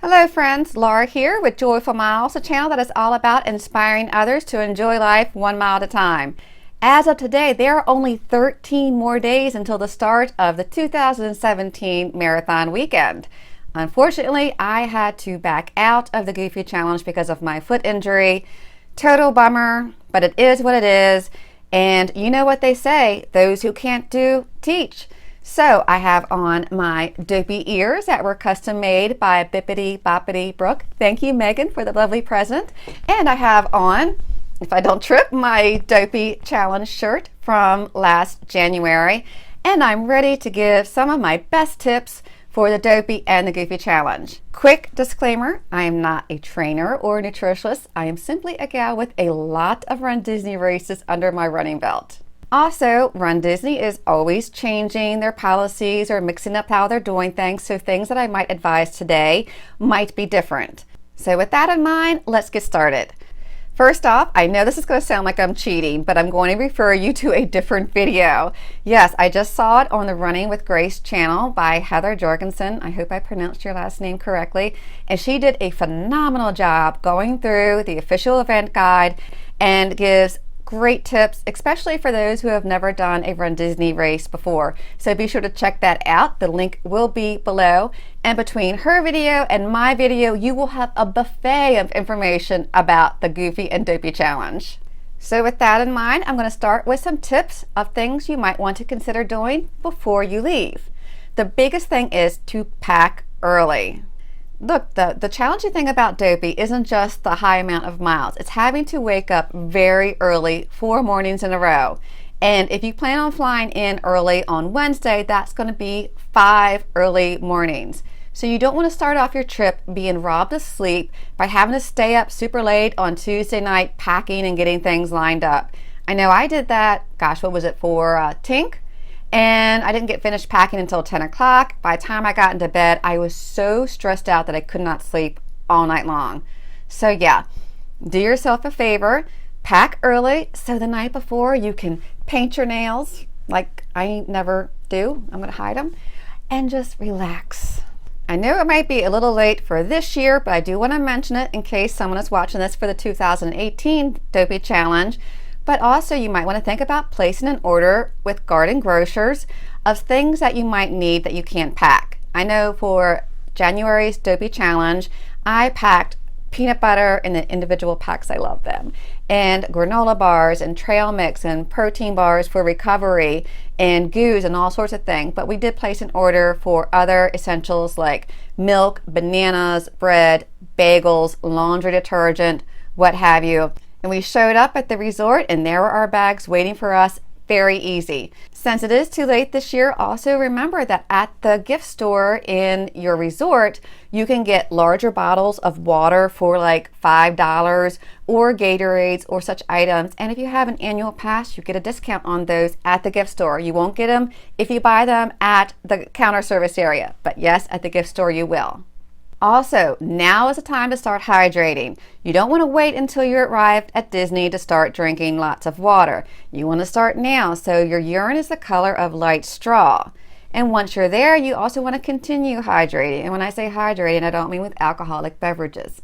Hello friends, Laura here with Joyful Miles, a channel that is all about inspiring others to enjoy life 1 mile at a time. As of today, there are only 13 more days until the start of the 2017 Marathon Weekend. Unfortunately, I had to back out of the Goofy Challenge because of my foot injury. Total bummer, but it is what it is. And you know what they say, those who can't do, teach. So I have on my Dopey ears that were custom made by Bippity Boppity Brooke. Thank you, Megan, for the lovely present. And I have on, if I don't trip, my Dopey Challenge shirt from last January. And I'm ready to give some of my best tips for the Dopey and the Goofy Challenge. Quick disclaimer, I am not a trainer or a nutritionist. I am simply a gal with a lot of Run Disney races under my running belt. Also, Run Disney is always changing their policies or mixing up how they're doing things, so things that I might advise today might be different. So with that in mind, let's get started. First off, I know this is going to sound like I'm cheating, but I'm going to refer you to a different video. Yes, I just saw it on the Running with Grace channel by Heather Jorgensen. I hope I pronounced your last name correctly. And she did a phenomenal job going through the official event guide and gives great tips, especially for those who have never done a Run Disney race before. So be sure to check that out. The link will be below. And between her video and my video, you will have a buffet of information about the Goofy and Dopey Challenge. So with that in mind, I'm going to start with some tips of things you might want to consider doing before you leave. The biggest thing is to pack early. Look, the challenging thing about Dopey isn't just the high amount of miles. It's having to wake up very early, 4 mornings in a row. And if you plan on flying in early on Wednesday, that's going to be 5 early mornings. So you don't want to start off your trip being robbed of sleep by having to stay up super late on Tuesday night packing and getting things lined up. I know I did that, gosh, what was it for Tink? And I didn't get finished packing until 10 o'clock. By the time I got into bed, I was so stressed out that I could not sleep all night long. So yeah, do yourself a favor, pack early so the night before you can paint your nails like I never do. I'm gonna hide them and just relax. I know it might be a little late for this year, but I do want to mention it in case someone is watching this for the 2018 Dopey Challenge. But also you might want to think about placing an order with Garden Grocers of things that you might need that you can't pack. I know for January's Dopey Challenge, I packed peanut butter in the individual packs, I love them, and granola bars and trail mix and protein bars for recovery and goos and all sorts of things. But we did place an order for other essentials like milk, bananas, bread, bagels, laundry detergent, what have you. And we showed up at the resort and there were our bags waiting for us. Very easy. Since it is too late this year, also remember that at the gift store in your resort, you can get larger bottles of water for like $5 or Gatorades or such items. And if you have an annual pass, you get a discount on those at the gift store. You won't get them if you buy them at the counter service area, but yes, at the gift store you will. Also, now is the time to start hydrating. You don't want to wait until you're arrived at Disney to start drinking lots of water. You want to start now so your urine is the color of light straw. And once you're there, you also want to continue hydrating. And when I say hydrating, I don't mean with alcoholic beverages.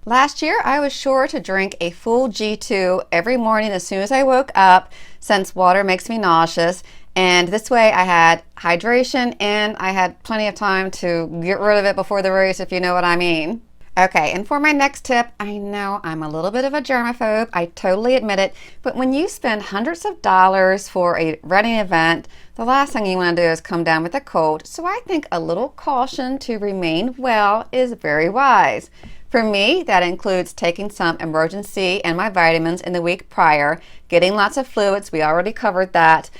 Last year, I was sure to drink a full G2 every morning as soon as I woke up, since water makes me nauseous. And this way I had hydration and I had plenty of time to get rid of it before the race, if you know what I mean. Okay, and for my next tip, I know I'm a little bit of a germaphobe, I totally admit it, but when you spend hundreds of dollars for a running event, the last thing you want to do is come down with a cold. So I think a little caution to remain well is very wise. For me, that includes taking some emergency and my vitamins in the week prior, getting lots of fluids, we already covered that,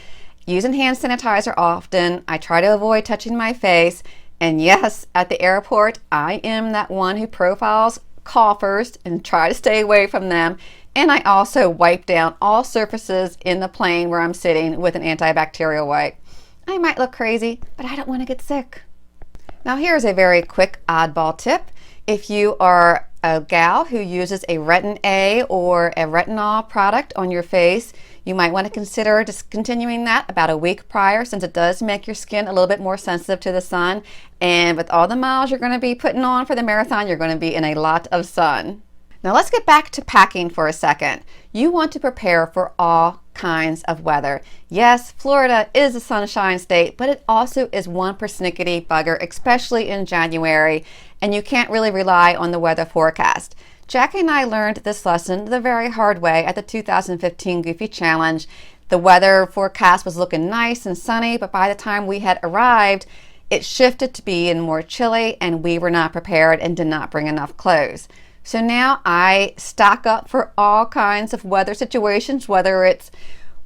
using hand sanitizer often. I try to avoid touching my face. And yes, at the airport, I am that one who profiles coughers and try to stay away from them. And I also wipe down all surfaces in the plane where I'm sitting with an antibacterial wipe. I might look crazy, but I don't want to get sick. Now here's a very quick oddball tip. If you are a gal who uses a Retin A or a retinol product on your face, You might want to consider discontinuing that about a week prior, since it does make your skin a little bit more sensitive to the sun. And with all the miles you're going to be putting on for the marathon, you're going to be in a lot of sun. Now let's get back to packing for a second. You want to prepare for all kinds of weather. Yes, Florida is a sunshine state, but it also is one persnickety bugger, especially in January, and you can't really rely on the weather forecast. Jackie and I learned this lesson the very hard way at the 2015 Goofy Challenge. The weather forecast was looking nice and sunny, but by the time we had arrived, it shifted to being more chilly, and we were not prepared and did not bring enough clothes. So now I stock up for all kinds of weather situations, whether it's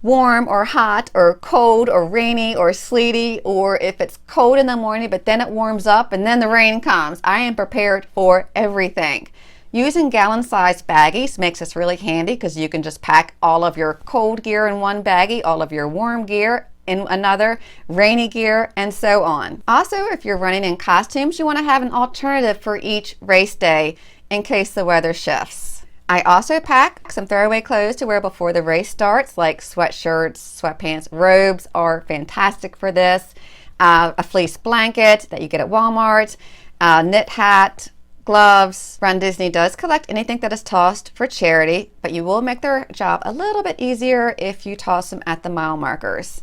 warm or hot or cold or rainy or sleety, or if it's cold in the morning but then it warms up and then the rain comes. I am prepared for everything. Using gallon-sized baggies makes us really handy because you can just pack all of your cold gear in one baggie, all of your warm gear in another, rainy gear, and so on. Also, if you're running in costumes, you want to have an alternative for each race day in case the weather shifts. I also pack some throwaway clothes to wear before the race starts, like sweatshirts, sweatpants, robes are fantastic for this. A fleece blanket that you get at Walmart, a knit hat, gloves. Run Disney does collect anything that is tossed for charity, but you will make their job a little bit easier if you toss them at the mile markers.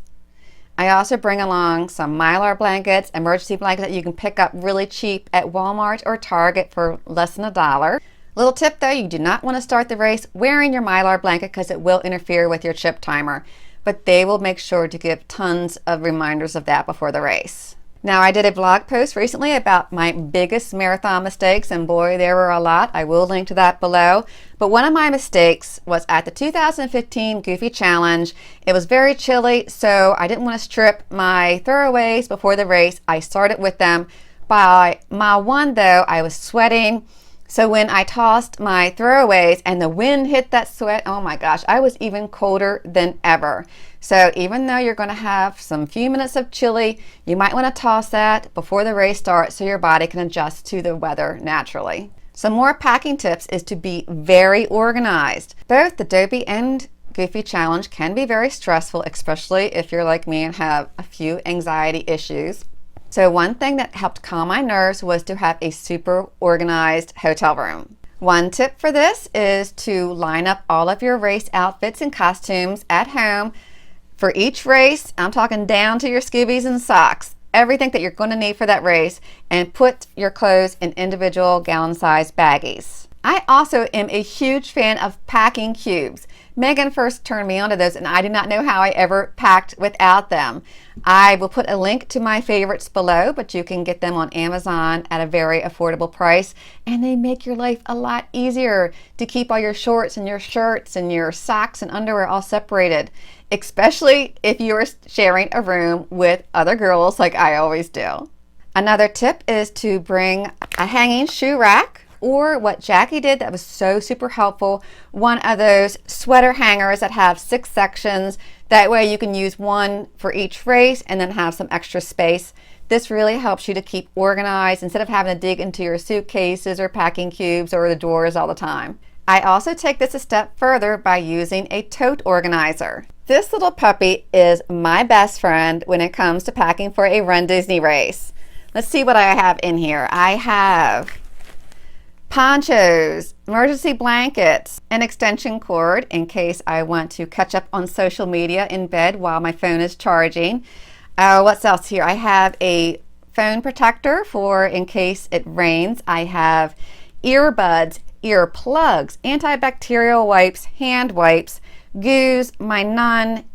I also bring along some Mylar blankets, emergency blankets that you can pick up really cheap at Walmart or Target for less than $1. Little tip though, you do not want to start the race wearing your Mylar blanket because it will interfere with your chip timer, but they will make sure to give tons of reminders of that before the race. Now, I did a blog post recently about my biggest marathon mistakes, and boy, there were a lot. I will link to that below. But one of my mistakes was at the 2015 Goofy Challenge. It was very chilly, so I didn't want to strip my throwaways before the race. I started with them. By mile 1, though, I was sweating. So when I tossed my throwaways and the wind hit that sweat, oh my gosh, I was even colder than ever. So even though you're going to have some few minutes of chilly, you might want to toss that before the race starts so your body can adjust to the weather naturally. Some more packing tips is to be very organized. Both the Dopey and Goofy Challenge can be very stressful, especially if you're like me and have a few anxiety issues. So one thing that helped calm my nerves was to have a super organized hotel room. One tip for this is to line up all of your race outfits and costumes at home for each race. I'm talking down to your skivvies and socks, everything that you're going to need for that race, and put your clothes in individual gallon-sized baggies. I also am a huge fan of packing cubes. Megan first turned me onto those, and I did not know how I ever packed without them. I will put a link to my favorites below, but you can get them on Amazon at a very affordable price, and they make your life a lot easier to keep all your shorts and your shirts and your socks and underwear all separated, especially if you are sharing a room with other girls like I always do. Another tip is to bring a hanging shoe rack, or what Jackie did that was so super helpful, one of those sweater hangers that have 6 sections. That way you can use one for each race and then have some extra space. This really helps you to keep organized instead of having to dig into your suitcases or packing cubes or the drawers all the time. I also take this a step further by using a tote organizer. This little puppy is my best friend when it comes to packing for a Run Disney race. Let's see what I have in here. I have ponchos, emergency blankets, an extension cord in case I want to catch up on social media in bed while my phone is charging. What's else here? I have a phone protector for in case it rains. I have earbuds, earplugs, antibacterial wipes, hand wipes, goos, my Nun.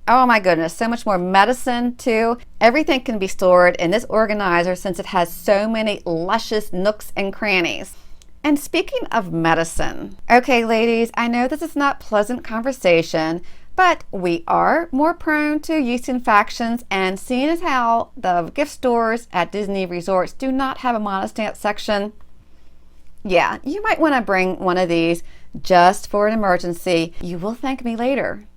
Oh my goodness, so much more medicine too. Everything can be stored in this organizer since it has so many luscious nooks and crannies. And speaking of medicine, okay ladies, I know this is not pleasant conversation, but we are more prone to yeast infections, and seeing as how the gift stores at Disney resorts do not have a monostat section, yeah, you might want to bring one of these just for an emergency. You will thank me later.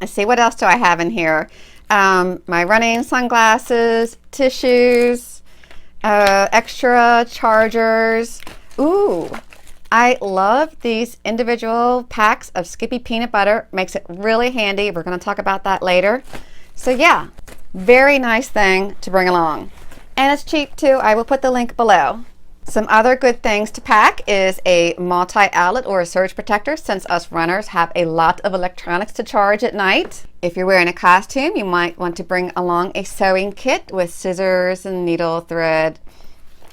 Let's see, what else do I have in here? My running sunglasses, tissues, extra chargers. Ooh, I love these individual packs of Skippy peanut butter. Makes it really handy. We're going to talk about that later. So yeah, very nice thing to bring along. And it's cheap too. I will put the link below. Some other good things to pack is a multi-outlet or a surge protector, since us runners have a lot of electronics to charge at night. If you're wearing a costume, you might want to bring along a sewing kit with scissors and needle, thread.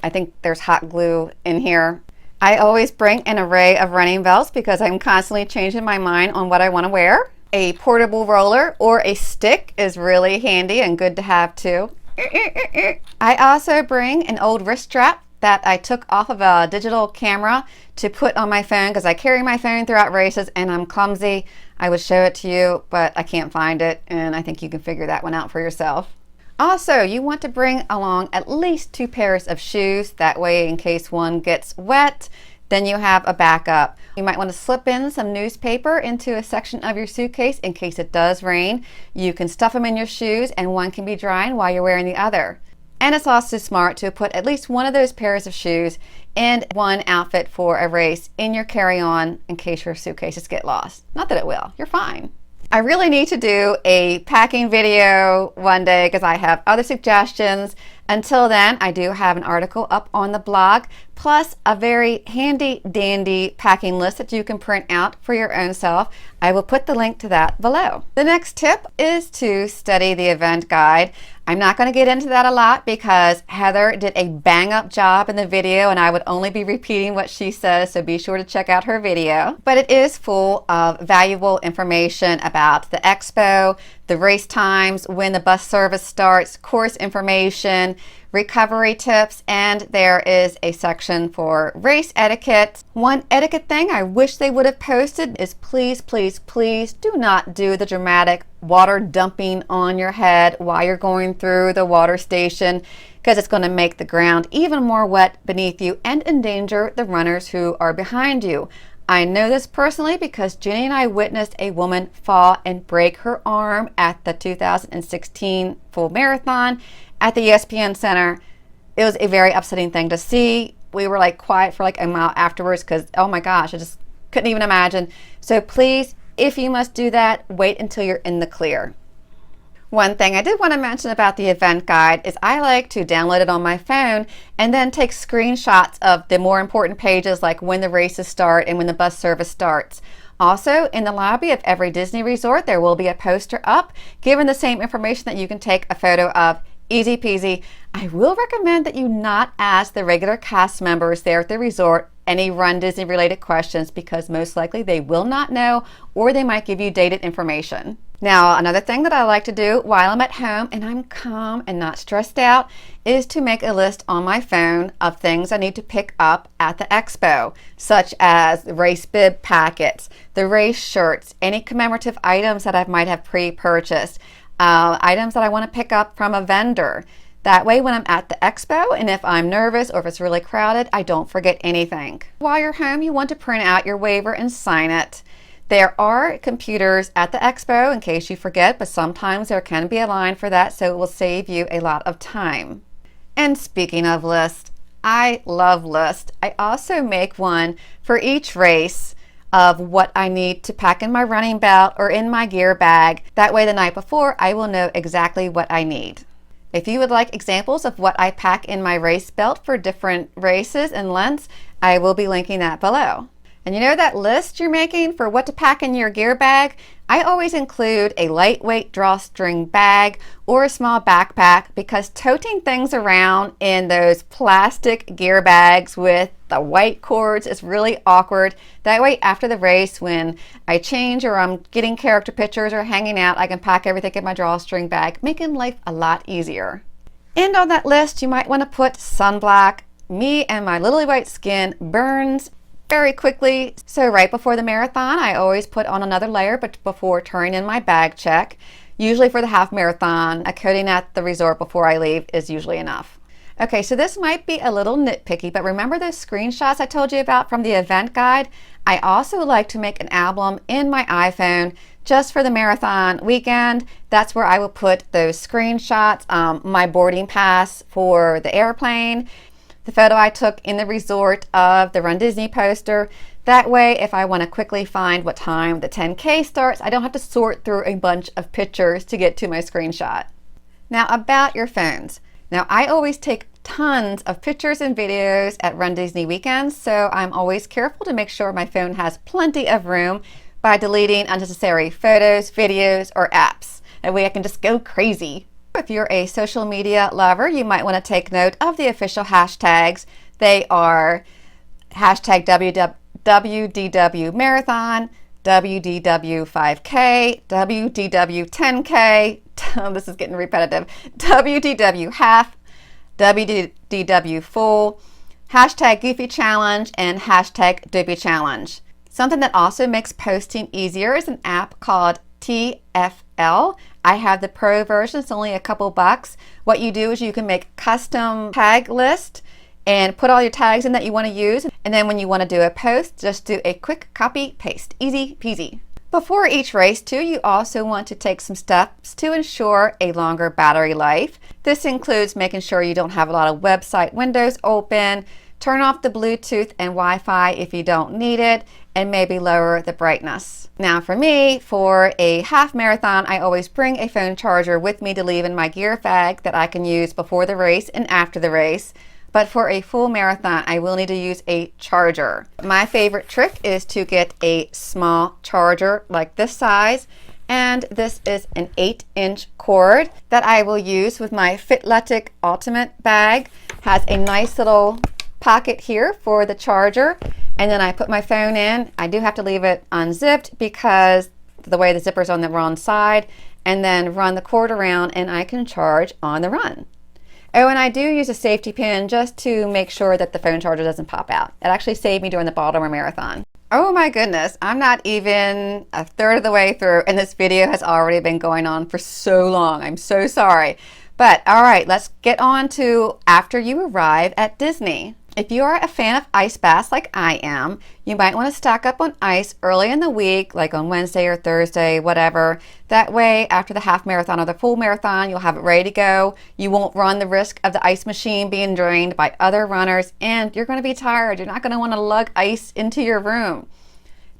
I think there's hot glue in here. I always bring an array of running belts because I'm constantly changing my mind on what I want to wear. A portable roller or a stick is really handy and good to have too. I also bring an old wrist strap that I took off of a digital camera to put on my phone because I carry my phone throughout races and I'm clumsy. I would show it to you, but I can't find it, and I think you can figure that one out for yourself. Also, you want to bring along at least 2 pairs of shoes. That way, in case one gets wet, then you have a backup. You might want to slip in some newspaper into a section of your suitcase in case it does rain. You can stuff them in your shoes and one can be drying while you're wearing the other. And it's also smart to put at least one of those pairs of shoes and one outfit for a race in your carry-on in case your suitcases get lost. Not that it will, you're fine. I really need to do a packing video one day because I have other suggestions. Until then, I do have an article up on the blog, plus a very handy dandy packing list that you can print out for your own self. I will put the link to that below. The next tip is to study the event guide. I'm not going to get into that a lot because Heather did a bang up job in the video and I would only be repeating what she says, so be sure to check out her video. But it is full of valuable information about the expo, the race times, when the bus service starts, course information, recovery tips, and there is a section for race etiquette. One etiquette thing I wish they would have posted is please, please, please do not do the dramatic water dumping on your head while you're going through the water station, because it's going to make the ground even more wet beneath you and endanger the runners who are behind you. I know this personally because Jenny and I witnessed a woman fall and break her arm at the 2016 full marathon at the ESPN Center. It was a very upsetting thing to see. We were like quiet for like a mile afterwards because, oh my gosh, I just couldn't even imagine. So please, if you must do that, wait until you're in the clear. One thing I did want to mention about the event guide is I like to download it on my phone and then take screenshots of the more important pages, like when the races start and when the bus service starts. Also, in the lobby of every Disney resort, there will be a poster up giving the same information that you can take a photo of. Easy peasy. I will recommend that you not ask the regular cast members there at the resort any Run Disney related questions because most likely they will not know, or they might give you dated information. Now, another thing that I like to do while I'm at home and I'm calm and not stressed out is to make a list on my phone of things I need to pick up at the expo, such as the race bib packets, the race shirts, any commemorative items that I might have pre-purchased, items that I want to pick up from a vendor. That way when I'm at the expo and if I'm nervous or if it's really crowded, I don't forget anything. While you're home, you want to print out your waiver and sign it. There are computers at the expo in case you forget, but sometimes there can be a line for that, so it will save you a lot of time. And speaking of lists, I love lists. I also make one for each race of what I need to pack in my running belt or in my gear bag. That way the night before I will know exactly what I need. If you would like examples of what I pack in my race belt for different races and lengths, I will be linking that below. And you know that list you're making for what to pack in your gear bag? I always include a lightweight drawstring bag or a small backpack because toting things around in those plastic gear bags with the white cords is really awkward. That way after the race when I change or I'm getting character pictures or hanging out, I can pack everything in my drawstring bag, making life a lot easier. And on that list you might want to put sunblock. Me and my lily white skin burns very quickly, so right before the marathon I always put on another layer, but before turning in my bag check. Usually for the half marathon, a coating at the resort before I leave is usually enough. Okay, so this might be a little nitpicky, but remember those screenshots I told you about from the event guide? I also like to make an album in my iPhone just for the marathon weekend. That's where I will put those screenshots, my boarding pass for the airplane, the photo I took in the resort of the Run Disney poster. That way, if I want to quickly find what time the 10K starts, I don't have to sort through a bunch of pictures to get to my screenshot. Now about your phones. Now I always take tons of pictures and videos at Run Disney weekends, so I'm always careful to make sure my phone has plenty of room by deleting unnecessary photos, videos, or apps. That way I can just go crazy. If you're a social media lover, you might want to take note of the official hashtags. They are hashtag WDW Marathon, WDW 5K, WDW 10K, this is getting repetitive, WDW Half, WDW Full, hashtag Goofy Challenge, and hashtag Dopey Challenge. Something that also makes posting easier is an app called TFL. I have the pro version, it's only a couple bucks. What you do is you can make custom tag list and put all your tags in that you want to use. And then when you want to do a post, just do a quick copy paste. Easy peasy. Before each race too, you also want to take some steps to ensure a longer battery life. This includes making sure you don't have a lot of website windows open, turn off the Bluetooth and Wi-Fi if you don't need it, and maybe lower the brightness. Now for me, for a half marathon, I always bring a phone charger with me to leave in my gear bag that I can use before the race and after the race. But for a full marathon, I will need to use a charger. My favorite trick is to get a small charger like this size, and this is an 8-inch cord that I will use with my Fitletic Ultimate bag. Has a nice little pocket here for the charger, and then I put my phone in. I do have to leave it unzipped because the way the zipper's on the wrong side, and then run the cord around and I can charge on the run. Oh, and I do use a safety pin just to make sure that the phone charger doesn't pop out. It actually saved me during the Baltimore Marathon. Oh my goodness, I'm not even a third of the way through and this video has already been going on for so long. I'm so sorry. But all right, let's get on to after you arrive at Disney. If you are a fan of ice baths like I am, you might want to stock up on ice early in the week, like on Wednesday or Thursday, whatever. That way, after the half marathon or the full marathon, you'll have it ready to go. You won't run the risk of the ice machine being drained by other runners, and you're going to be tired. You're not going to want to lug ice into your room.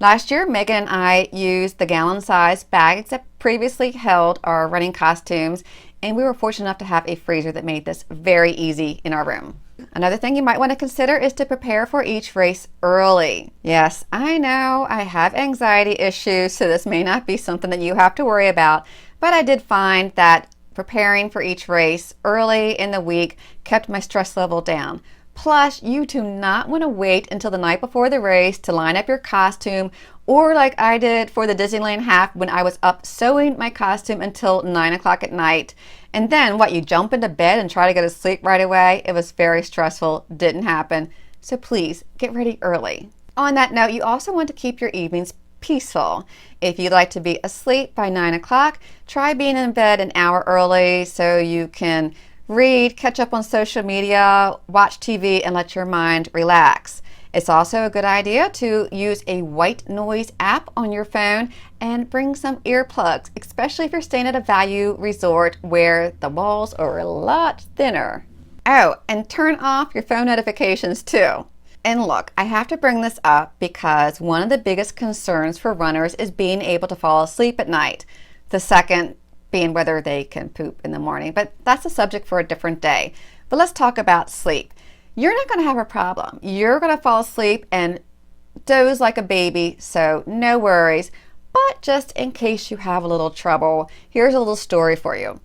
Last year, Megan and I used the gallon-sized bags that previously held our running costumes, and we were fortunate enough to have a freezer that made this very easy in our room. Another thing you might want to consider is to prepare for each race early. Yes, I know I have anxiety issues, so this may not be something that you have to worry about, but I did find that preparing for each race early in the week kept my stress level down. Plus, you do not want to wait until the night before the race to line up your costume, or like I did for the Disneyland half when I was up sewing my costume until 9 o'clock at night. And then what, you jump into bed and try to go to sleep right away? It was very stressful, didn't happen. So please get ready early. On that note, you also want to keep your evenings peaceful. If you'd like to be asleep by 9 o'clock, try being in bed an hour early so you can read, catch up on social media, watch TV, and let your mind relax. It's also a good idea to use a white noise app on your phone and bring some earplugs, especially if you're staying at a value resort where the walls are a lot thinner. Oh, and turn off your phone notifications too. And look, I have to bring this up because one of the biggest concerns for runners is being able to fall asleep at night. The second being whether they can poop in the morning, but that's a subject for a different day. But let's talk about sleep. You're not going to have a problem. You're going to fall asleep and doze like a baby, so no worries. But just in case you have a little trouble, here's a little story for you.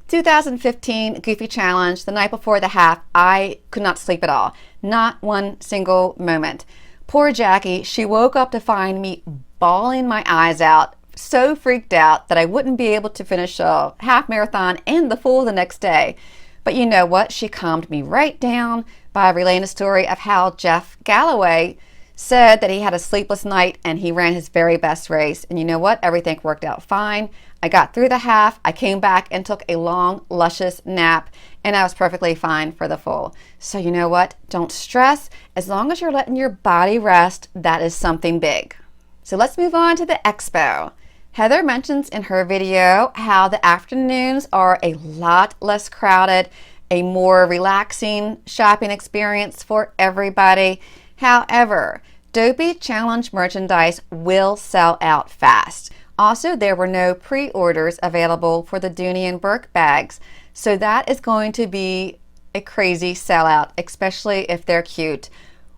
2015 Goofy Challenge, the night before the half, I could not sleep at all. Not one single moment. Poor Jackie, she woke up to find me bawling my eyes out, so freaked out that I wouldn't be able to finish a half marathon and the full the next day. But you know what? She calmed me right down by relaying a story of how Jeff Galloway said that he had a sleepless night and he ran his very best race. And you know what? Everything worked out fine. I got through the half, I came back and took a long, luscious nap, and I was perfectly fine for the full. So you know what? Don't stress. As long as you're letting your body rest, that is something big. So let's move on to the expo. Heather mentions in her video how the afternoons are a lot less crowded a more relaxing shopping experience for everybody. However, Dopey Challenge merchandise will sell out fast. Also, there were no pre-orders available for the Dooney and Burke bags, so that is going to be a crazy sellout, especially if they're cute,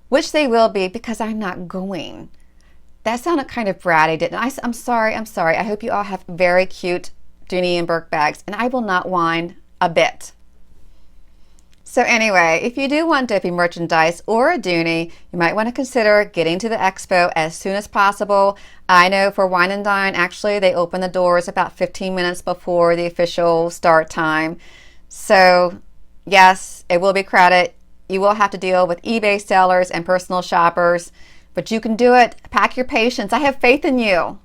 which they will be because I'm not going. That sounded kind of bratty, didn't I? I'm sorry. I hope you all have very cute Dooney and Burke bags, and I will not whine a bit. So anyway, if you do want Dopey merchandise or a Dooney, you might want to consider getting to the expo as soon as possible. I know for Wine and Dine, actually, they open the doors about 15 minutes before the official start time. So yes, it will be crowded. You will have to deal with eBay sellers and personal shoppers, but you can do it. Pack your patience. I have faith in you.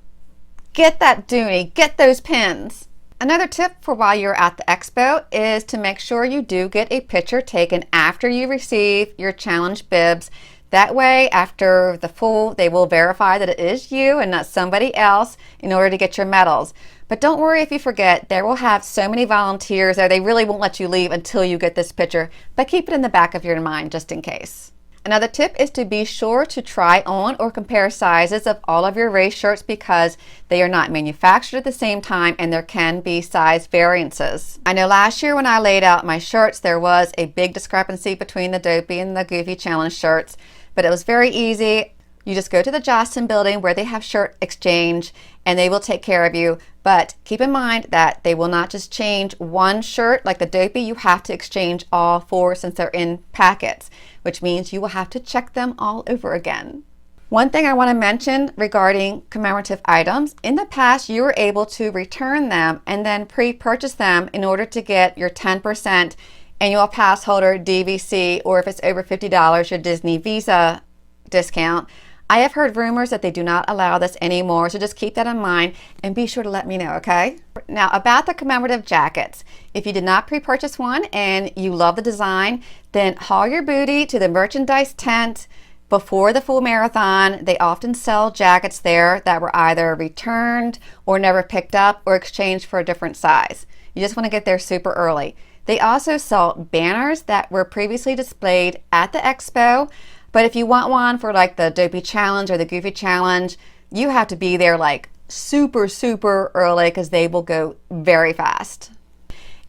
Get that Dooney. Get those pins. Another tip for while you're at the expo is to make sure you do get a picture taken after you receive your challenge bibs. That way, after the full, they will verify that it is you and not somebody else in order to get your medals. But don't worry if you forget. They will have so many volunteers there. They really won't let you leave until you get this picture, but keep it in the back of your mind just in case. Another tip is to be sure to try on or compare sizes of all of your race shirts because they are not manufactured at the same time and there can be size variances. I know last year when I laid out my shirts, there was a big discrepancy between the Dopey and the Goofy Challenge shirts, but it was very easy. You just go to the Jostyn building where they have shirt exchange and they will take care of you. But keep in mind that they will not just change one shirt like the Dopey. You have to exchange all four since they're in packets, which means you will have to check them all over again. One thing I want to mention regarding commemorative items, in the past you were able to return them and then pre-purchase them in order to get your 10% annual pass holder DVC, or if it's over $50, your Disney Visa discount. I have heard rumors that they do not allow this anymore, so just keep that in mind and be sure to let me know, okay? Now, about the commemorative jackets. If you did not pre-purchase one and you love the design, then haul your booty to the merchandise tent before the full marathon. They often sell jackets there that were either returned or never picked up or exchanged for a different size. You just want to get there super early. They also sell banners that were previously displayed at the expo. But if you want one for like the Dopey Challenge or the Goofy Challenge, you have to be there like super early because they will go very fast.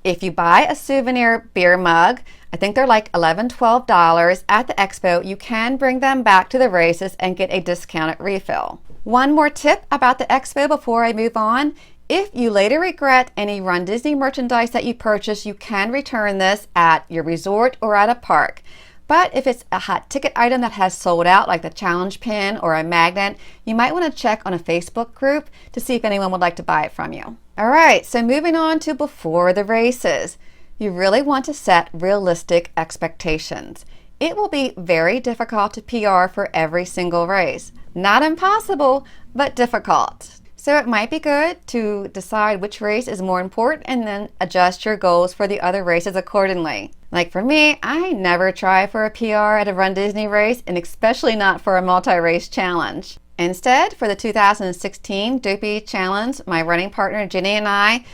If you buy a souvenir beer mug, I think they're like $11, $12 at the expo, you can bring them back to the races and get a discounted refill. One more tip about the expo before I move on. If you later regret any Run Disney merchandise that you purchase, you can return this at your resort or at a park. But if it's a hot ticket item that has sold out, like the challenge pin or a magnet, you might want to check on a Facebook group to see if anyone would like to buy it from you. All right, so moving on to before the races. You really want to set realistic expectations. It will be very difficult to PR for every single race. Not impossible, but difficult. So it might be good to decide which race is more important and then adjust your goals for the other races accordingly. Like for me, I never try for a PR at a Run Disney race, and especially not for a multi-race challenge. Instead, for the 2016 Dopey Challenge, my running partner Jenny and I,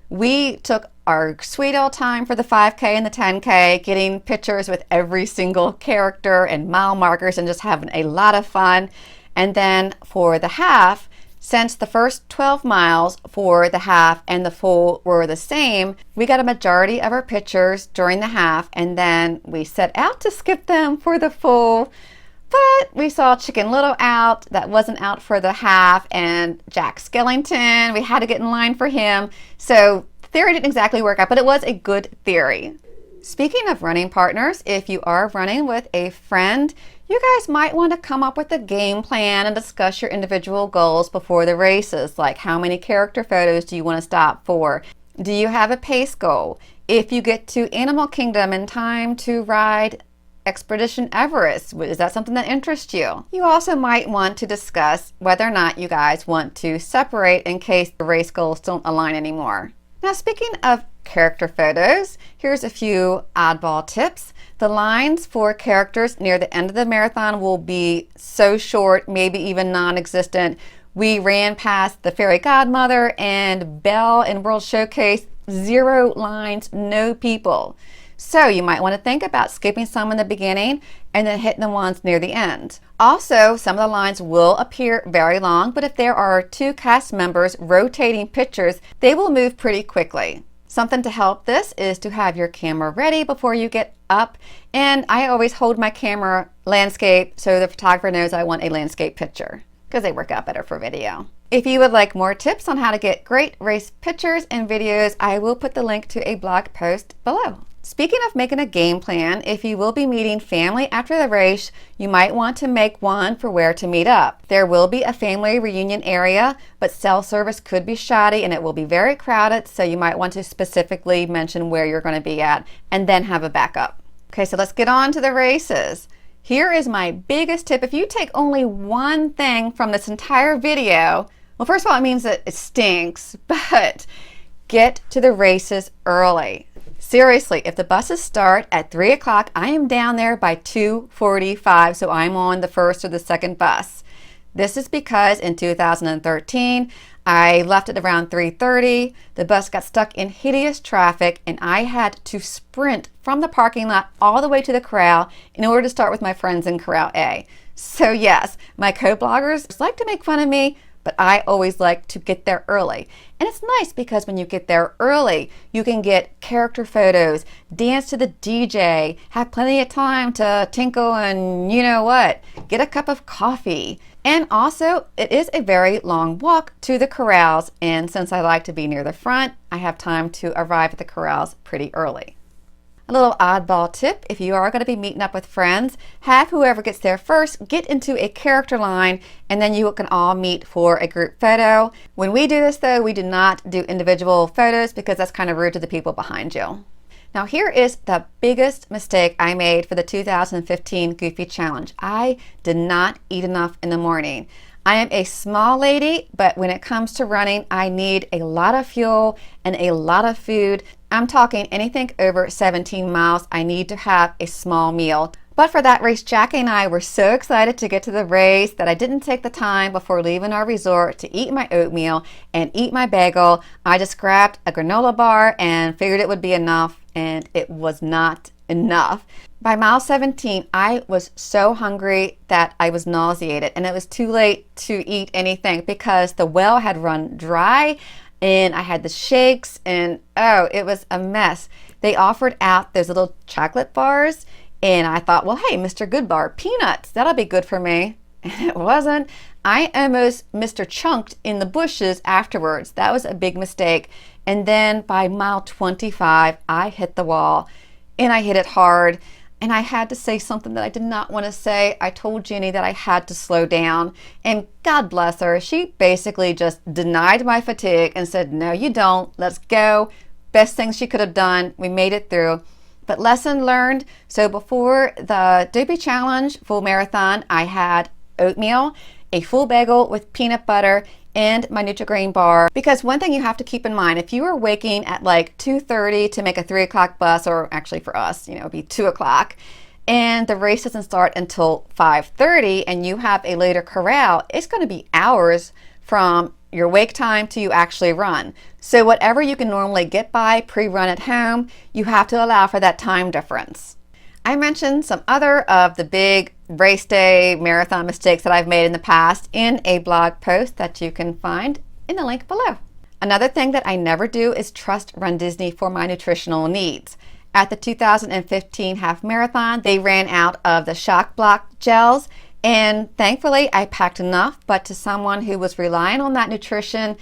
we took our sweet old time for the 5K and the 10K, getting pictures with every single character and mile markers and just having a lot of fun. And then for the half, since the first 12 miles for the half and the full were the same, we got a majority of our pictures during the half, and then we set out to skip them for the full. But we saw Chicken Little out, that wasn't out for the half, and Jack Skellington, we had to get in line for him. So the theory didn't exactly work out, but it was a good theory. Speaking of running partners, if you are running with a friend, you guys might want to come up with a game plan and discuss your individual goals before the races, like how many character photos do you want to stop for? Do you have a pace goal? If you get to Animal Kingdom in time to ride Expedition Everest, is that something that interests you? You also might want to discuss whether or not you guys want to separate in case the race goals don't align anymore. Now, speaking of character photos, here's a few oddball tips. The lines for characters near the end of the marathon will be so short, maybe even non-existent. We ran past the Fairy Godmother and Belle in World Showcase, 0 lines, no people. So you might want to think about skipping some in the beginning and then hitting the ones near the end. Also, some of the lines will appear very long, but if there are two cast members rotating pictures, they will move pretty quickly. Something to help this is to have your camera ready before you get up, and I always hold my camera landscape so the photographer knows I want a landscape picture because they work out better for video. If you would like more tips on how to get great race pictures and videos, I will put the link to a blog post below. Speaking of making a game plan, if you will be meeting family after the race, you might want to make one for where to meet up. There will be a family reunion area, but cell service could be shoddy and it will be very crowded, so you might want to specifically mention where you're going to be at and then have a backup. Okay, so let's get on to the races. Here is my biggest tip. If you take only one thing from this entire video, well, first of all, it means that it stinks, but get to the races early. Seriously, if the buses start at 3 o'clock, I am down there by 2:45, so I'm on the first or the second bus. This is because in 2013, I left at around 3:30. The bus got stuck in hideous traffic, and I had to sprint from the parking lot all the way to the corral in order to start with my friends in Corral A. So yes, my co-bloggers like to make fun of me, but I always like to get there early. And it's nice because when you get there early, you can get character photos, dance to the DJ, have plenty of time to tinkle and you know what, get a cup of coffee. And also, it is a very long walk to the corrals, and since I like to be near the front, I have time to arrive at the corrals pretty early. A little oddball tip, if you are going to be meeting up with friends, have whoever gets there first get into a character line and then you can all meet for a group photo. When we do this though, we do not do individual photos because that's kind of rude to the people behind you. Now here is the biggest mistake I made for the 2015 Goofy Challenge. I did not eat enough in the morning. I am a small lady, but when it comes to running, I need a lot of fuel and a lot of food. I'm talking anything over 17 miles, I need to have a small meal. But for that race, Jackie and I were so excited to get to the race that I didn't take the time before leaving our resort to eat my oatmeal and eat my bagel. I just grabbed a granola bar and figured it would be enough, and it was not enough. By mile 17, I was so hungry that I was nauseated, and it was too late to eat anything because the well had run dry and I had the shakes and oh, it was a mess. They offered out those little chocolate bars and I thought, well, hey, Mr. Good Bar, peanuts, that'll be good for me. And it wasn't. I almost Mr. Chunked in the bushes afterwards. That was a big mistake. And then by mile 25, I hit the wall and I hit it hard. And I had to say something that I did not want to say. I told Jenny that I had to slow down. And God bless her, she basically just denied my fatigue and said, no, you don't. Let's go. Best thing she could have done. We made it through. But lesson learned. So before the Dopey Challenge full marathon, I had oatmeal, a full bagel with peanut butter, and my Nutri-Grain bar. Because one thing you have to keep in mind, if you are waking at like 2:30 to make a 3 o'clock bus, or actually for us, you know, it'd be 2 o'clock, and the race doesn't start until 5:30 and you have a later corral, it's going to be hours from your wake time to you actually run. So whatever you can normally get by pre-run at home, you have to allow for that time difference. I mentioned some other of the big race day marathon mistakes that I've made in the past in a blog post that you can find in the link below. Another thing that I never do is trust Run Disney for my nutritional needs. At the 2015 half marathon, they ran out of the shock block gels, and thankfully I packed enough, but to someone who was relying on that nutrition,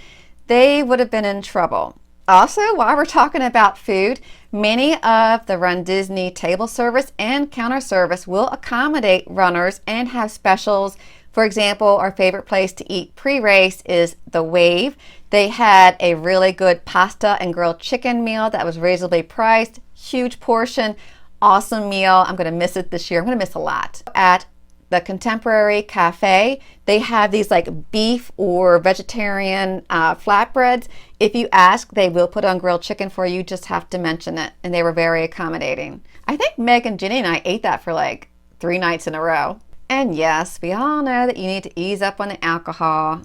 they would have been in trouble. Also, while we're talking about food, many of the Run Disney table service and counter service will accommodate runners and have specials. For example, our favorite place to eat pre-race is the Wave. They had a really good pasta and grilled chicken meal that was reasonably priced, huge portion, awesome meal. I'm going to miss it this year. I'm going to miss a lot. At the Contemporary Cafe, they have these like beef or vegetarian flatbreads. If you ask, they will put on grilled chicken for you. Just have to mention it. And they were very accommodating. I think Meg and Jenny and I ate that for like 3 nights in a row. And yes, we all know that you need to ease up on the alcohol.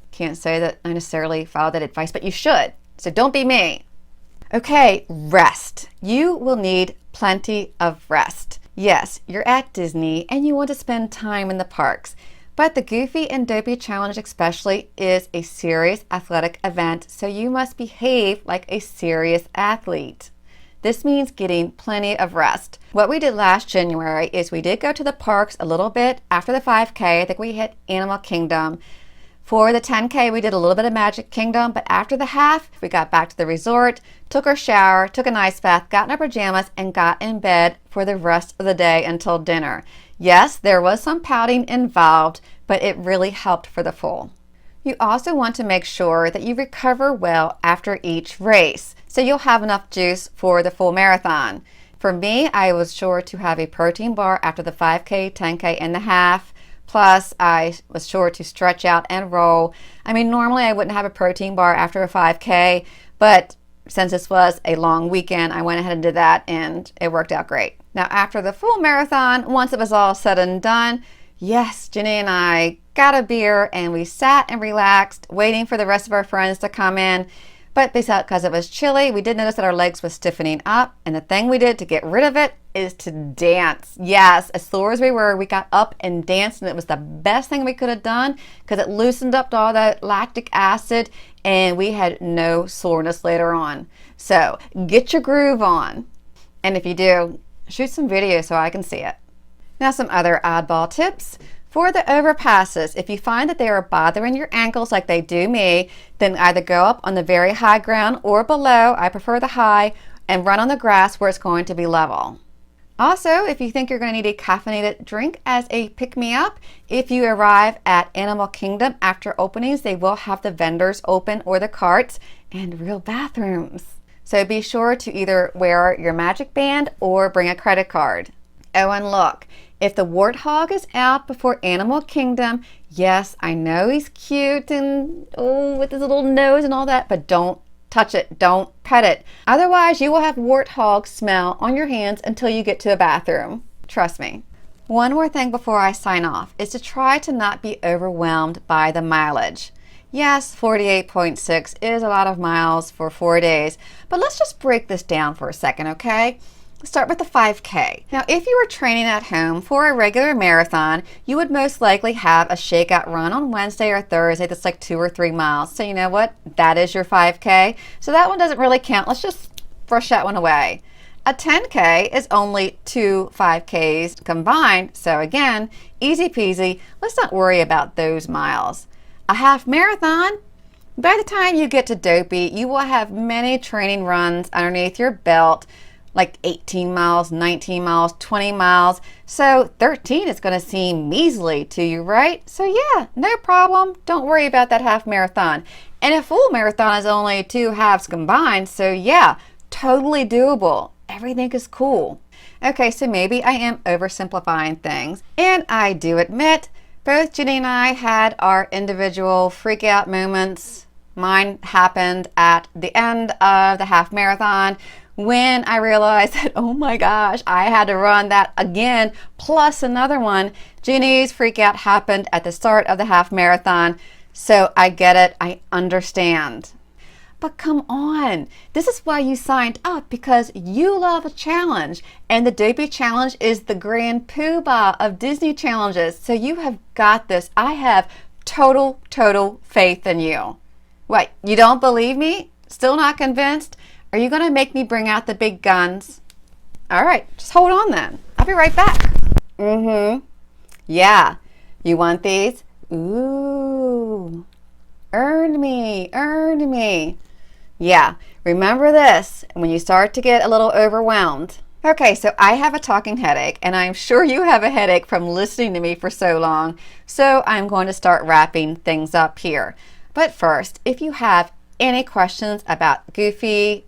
Can't say that I necessarily follow that advice, but you should. So don't be me. Okay, rest. You will need plenty of rest. Yes, you're at Disney and you want to spend time in the parks, but the Goofy and Dopey Challenge especially is a serious athletic event, so you must behave like a serious athlete. This means getting plenty of rest. What we did last January is we did go to the parks a little bit after the 5K. I think we hit Animal Kingdom. For the 10K, we did a little bit of Magic Kingdom, but after the half, we got back to the resort, took our shower, took an ice bath, got in our pajamas, and got in bed for the rest of the day until dinner. Yes, there was some pouting involved, but it really helped for the full. You also want to make sure that you recover well after each race, so you'll have enough juice for the full marathon. For me, I was sure to have a protein bar after the 5K, 10K, and the half. Plus, I was sure to stretch out and roll. I mean, normally I wouldn't have a protein bar after a 5K, but since this was a long weekend, I went ahead and did that, and it worked out great. Now, after the full marathon, once it was all said and done, yes, Jenny and I got a beer and we sat and relaxed, waiting for the rest of our friends to come in. But because it was chilly, we did notice that our legs were stiffening up, and the thing we did to get rid of it is to dance. Yes, as sore as we were, we got up and danced, and it was the best thing we could have done because it loosened up all that lactic acid, and we had no soreness later on. So get your groove on. And if you do, shoot some video so I can see it. Now, some other oddball tips. For the overpasses, if you find that they are bothering your ankles like they do me, then either go up on the very high ground or below, I prefer the high, and run on the grass where it's going to be level. Also, if you think you're going to need a caffeinated drink as a pick-me-up, if you arrive at Animal Kingdom after openings, they will have the vendors open or the carts and real bathrooms. So be sure to either wear your magic band or bring a credit card. Oh, and look, if the warthog is out before Animal Kingdom, yes, I know he's cute and with his little nose and all that, but don't touch it, don't pet it. Otherwise, you will have warthog smell on your hands until you get to the bathroom. Trust me. One more thing before I sign off is to try to not be overwhelmed by the mileage. Yes, 48.6 is a lot of miles for 4 days, but let's just break this down for a second, okay? Start with the 5K. Now, if you were training at home for a regular marathon, you would most likely have a shakeout run on Wednesday or Thursday that's like 2 or 3 miles. So you know what? That is your 5K. So that one doesn't really count. Let's just brush that one away. A 10K is only 2 5Ks combined. So again, easy peasy. Let's not worry about those miles. A half marathon, by the time you get to Dopey, you will have many training runs underneath your belt, like 18 miles, 19 miles, 20 miles. So 13 is going to seem measly to you, right? So yeah, no problem. Don't worry about that half marathon. And a full marathon is only 2 halves combined. So yeah, totally doable. Everything is cool. Okay, so maybe I am oversimplifying things. And I do admit, both Jenny and I had our individual freak out moments. Mine happened at the end of the half marathon, when I realized that, oh my gosh, I had to run that again, plus another one. Jenny's freak out happened at the start of the half marathon. So I get it, I understand. But come on, this is why you signed up, because you love a challenge. And the Dopey Challenge is the grand poobah of Disney challenges. So you have got this. I have total faith in you. What, you don't believe me? Still not convinced? Are you going to make me bring out the big guns? All right, just hold on then. I'll be right back. Yeah, you want these? Ooh, earned me. Yeah, remember this when you start to get a little overwhelmed. Okay, so I have a talking headache, and I'm sure you have a headache from listening to me for so long. So I'm going to start wrapping things up here. But first, if you have any questions about Goofy,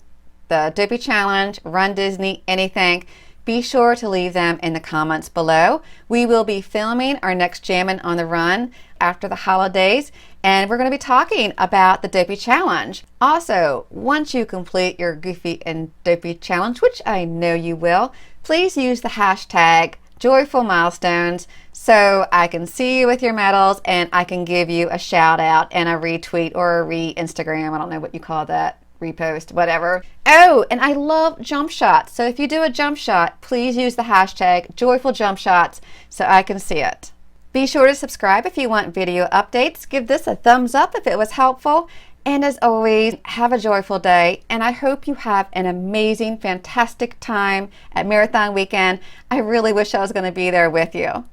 the Dopey Challenge, Run Disney, anything, be sure to leave them in the comments below. We will be filming our next Jammin' on the Run after the holidays, and we're going to be talking about the Dopey Challenge. Also, once you complete your Goofy and Dopey Challenge, which I know you will, please use the hashtag joyfulmilestones so I can see you with your medals and I can give you a shout out and a retweet or a re-Instagram. I don't know what you call that. repost, whatever. Oh, and I love jump shots. So if you do a jump shot, please use the hashtag joyfuljumpshots so I can see it. Be sure to subscribe if you want video updates. Give this a thumbs up if it was helpful. And as always, have a joyful day. And I hope you have an amazing, fantastic time at Marathon Weekend. I really wish I was going to be there with you.